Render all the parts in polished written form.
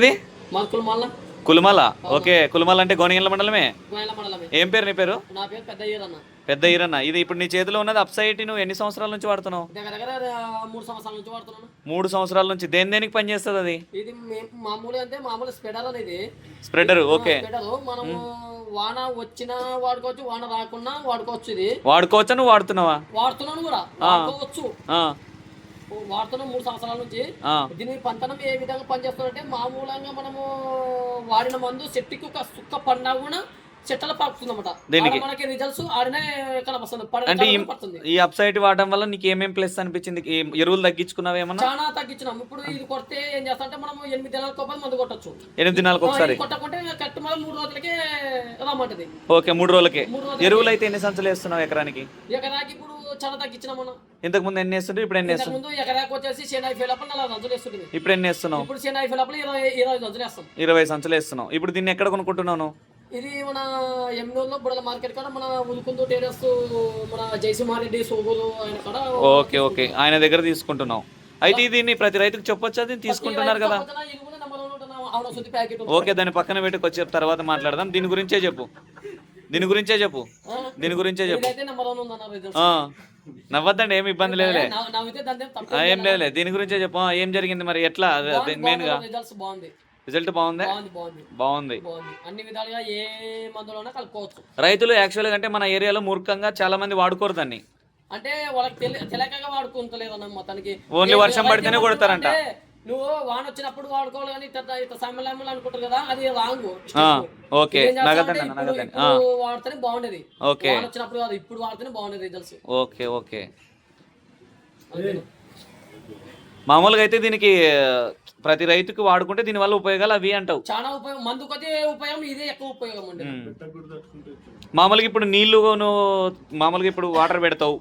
ఇది కులమల్ల. కులమల. ఓకే, కులమల అంటే గోనిగండ్ల మండలమే. మండలమే. ఏం పేరు నీ పేరు? నా పేరు పెద్ద ఈరన్న. పెద్ద ఈరన్న. ఇది ఇప్పుడు నీ చేతిలో ఉన్నది అప్సైట్. నువ్వు ఎన్ని సంవత్సరాల నుంచి వాడుతున్నావు? దగ్గర దగ్గర 3 సంవత్సరాల నుంచి వాడుతున్నాను. 3 సంవత్సరాల నుంచి. దేనికి పని చేస్తుంది అది? ఇది మామూలుగా అంటే మామూలు స్ప్రెడర్ అనేది. స్ప్రెడర్. ఓకే. స్ప్రెడర్ మనము వాన వచ్చినా వాడుకోవచ్చు, వాన రాకున్నా వాడుకోవచ్చు. ఇది వాడుకోవచ్చా? నువ్వు వాడుతున్నావా? వాడుతున్నాను కూడా, వాడుకోవచ్చు. వాడుతున్నాం 3 సంవత్సరాల నుంచి. దీని పంతనం ఏ విధంగా పనిచేస్తుందంటే మామూలుగా మనము వాడిన మందు చెట్టుకి ఒక సుక్క పడినా కూడా చెట్టల పాకుతుంది అన్నమాట. మనకి రిజల్ట్స్ ఆడనే కనపడుతుంది. ఈ అప్సైట్ వాడడం వల్ల నీకు ఏమేం ప్లస్ అనిపించింది? ఎరువులు తగ్గించుకున్నావు ఏమన్నా? చాలా తగ్గించినాం. ఇప్పుడు ఇది కొడితే ఏం చేస్తా అంటే మనం 8 దినాలకు ఒకసారి మందు కొట్టచ్చు. 8 దినాలకు ఒకసారి కొట్టకుంటే కరెక్ట్ మనం 3 రోజులకే రమ్మంటది. ఓకే, 3 రోజులకే. ఎరువులు అయితే ఎన్ని సంచులు వేస్తున్నావు ఎకరానికి? ఎకరాకి ఇప్పుడు చాలా తగ్గించినాం మనం. ఇంతకు ముందు ఎన్ని వేస్తుంటే ఇప్పుడు ఎన్ని వేస్తున్నావు? ముందు ఎకరాకి వచ్చేసి 40 లోపల 40 సంచులు వేస్తుంది. ఇప్పుడు ఎన్ని వేస్తున్నావు? ఇప్పుడు 40 లోపల 20 సంచులు వేస్తాం. 20 సంచులు వేస్తున్నావు. ఇప్పుడు దీన్ని ఎక్కడ కొనుక్కుంటున్నాను? ఇది మన ఎమ్నూరులో బుడల మార్కెట్ కాడ మన ఉల్కుందు టేరస్ మన జయసింహారెడ్డి సోగులు ఆయన కాడ. ఓకే ఓకే, ఆయన దగ్గర తీసుకుంటున్నావు. అయితే దీన్ని ప్రతి రైతుకు చెప్పొచ్చా? దీన్ని తీసుకుంటున్నారు కదా. ఓకే, దాన్ని పక్కన పెట్టుకు వచ్చే తర్వాత మాట్లాడదాం. దీని గురించే చెప్పు. దీని గురించే చెప్పు. నవ్వద్దండి, ఏమి ఇబ్బంది లేదులే. ఏం లేదులే, దీని గురించే చెప్పు. ఏం జరిగింది మరి, ఎట్లా మెయిన్ గా? రిజల్ట్ బాగుంది. బాగుంది. అన్ని విధాలుగా ఏ మందులోనే కలుపుకోవచ్చు. రైతులు యాక్చువల్గా అంటే మన ఏరియాలో మూర్ఖంగా చాలా మంది వాడుకోరు దాన్ని. అంటే వాళ్ళకి తెలియకగా వాడుకుంటలేదు అన్న మొత్తానికి. ఓన్లీ వర్షం పడితేనే కొడతారంట. నువ్వు వాన వచ్చినప్పుడు వాడుకోవాలి కానీ సమయంలో అనుకుంటారు కదా, అది రాంగ్. ఓకే, వాడితేనే బాగుండేది. వాన వచ్చినప్పుడు కాదు, ఇప్పుడు వాడితేనే బాగుండేది రిజల్ట్స్. Okay okay. మామూలుగా అయితే దీనికి ప్రతి రైతుకి వాడుకుంటే దీని వల్ల ఉపయోగాలు అవి అంటావు? చాలా ఉపయోగం. మందు కొద్ది ఉపయోగం, ఇదే ఎక్కువ ఉపయోగం అండి. మామూలుగా ఇప్పుడు నీళ్లు మామూలుగా ఇప్పుడు వాటర్ పెడతావు,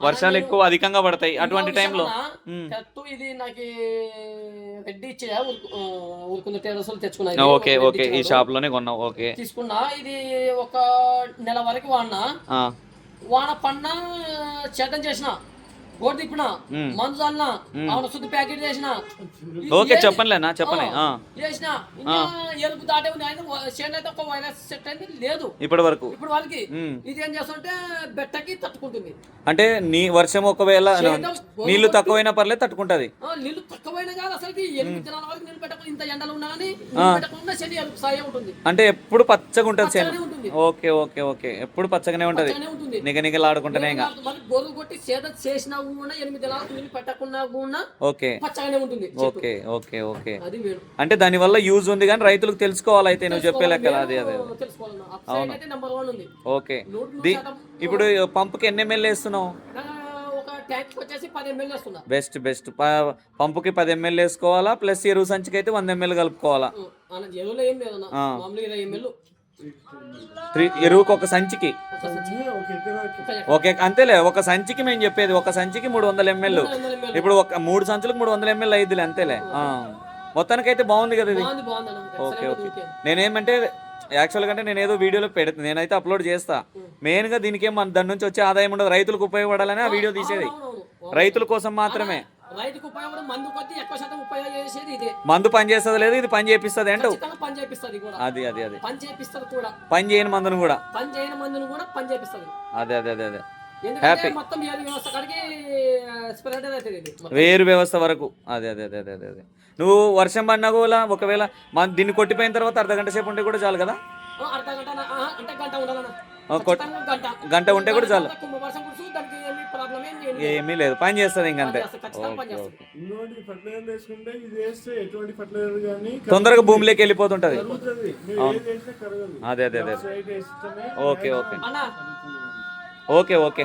వర్షాలు ఎక్కువ అధికంగా పడతాయి, అటువంటి టైంలో ఇది నాకు రెడ్డి ఇచ్చా ఊరుకుంది టెరస్లు తెచ్చుకున్నా. ఓకే ఓకే, ఈ షాప్ లోనే కొన్నావు. ఓకే, తీసుకున్నా. ఇది ఒక నెల వరకు వాడినా. వాన పడినా చేతం చేసిన, ఓటు తిప్పిన, మందు చల్లిన, ఆమె శుద్ధి ప్యాకెట్ చేసిన. ఓకే, చెప్పలేనా చెప్పలే చేసిన. ఇంకా ఎరుపు దాటే ఉంది. అయితే చేను అయితే ఒక వైరస్ సెట్ అయింది లేదు ఇప్పటి వరకు. ఇప్పుడు వాళ్ళకి ఇది ఏం చేస్తుంటే బెట్టకి తట్టుకుంటుంది. అంటే నీ వర్షం ఒకవేళ నీళ్లు తక్కువైనా పర్లేదు తట్టుకుంటది. నీళ్లు తక్కువైనా కాదు అసలు 8 దినాల వరకు నీళ్ళు పెట్టకుండా, ఇంత ఎండలు ఉన్నా కానీ పెట్టకుండా చెల్లి ఎరుపు సాయం ఉంటుంది. అంటే ఎప్పుడు పచ్చగా ఉంటుంది చేను. ఓకే ఓకే ఓకే, ఎప్పుడు పచ్చగానే ఉంటది, నిగనిగలాడుకుంటేనే. గొర్రెలు కొట్టి సేద చేసినా కూడా 8 దినాలకు నీళ్ళు పెట్టకుండా కూడా ఓకే పచ్చగానే ఉంటుంది. Okay okay okay. అది వేరు. అంటే దాని వల్ల యూజ్ ఉంది కానీ రైతులకు తెలుసుకోవాలి. అయితే నువ్వు చెప్పే లెక్క అదే అదే. ఓకే, ఇప్పుడు పంపుకి ఎన్ని ml వేస్తున్నావు? Best best. పంపుకి 10 ml వేసుకోవాలా, ప్లస్ ఎరువు సంచికి అయితే 100 ml కలుపుకోవాలా? ఎరువుకి ఒక సంచికి. ఓకే, అంతేలే. ఒక సంచికి మేము చెప్పేది, ఒక సంచికి 300 ml. ఇప్పుడు ఒక 3 సంచులకు 300 ml అయ్యిద్దిలే, అంతేలే. మొత్తానికైతే బాగుంది కదా ఇది. Okay okay. నేనేమంటే యాక్చువల్గా అంటే నేను ఏదో వీడియోలో పెడతాను, నేనైతే అప్లోడ్ చేస్తా. మెయిన్గా దీనికి ఏం దాని నుంచి వచ్చే ఆదాయం ఉండదు, రైతులకు ఉపయోగపడాలని ఆ వీడియో తీసేది. రైతుల కోసం మాత్రమే. మందు పని చేస్తుంది లేదు, ఇది పని చేపిస్తుంది అంటూ. అది అది అది పని చేయని మందును కూడా. అదే అదే అదే అదే. హ్యాపీ. వేరు వ్యవస్థ వరకు. అదే అదే అదే అదే అదే. నువ్వు వర్షం పడినా కూడా ఒకవేళ దీన్ని కొట్టిపోయిన తర్వాత అర్ధగంట సేపు ఉంటే కూడా చాలు కదా? గంట ఉంటే కూడా చాలు, ఏమీ లేదు, పని చేస్తుంది ఇంకంతే. తొందరగా భూమిలోకి వెళ్ళిపోతుంటది. అదే అదే అదే. Okay okay okay okay.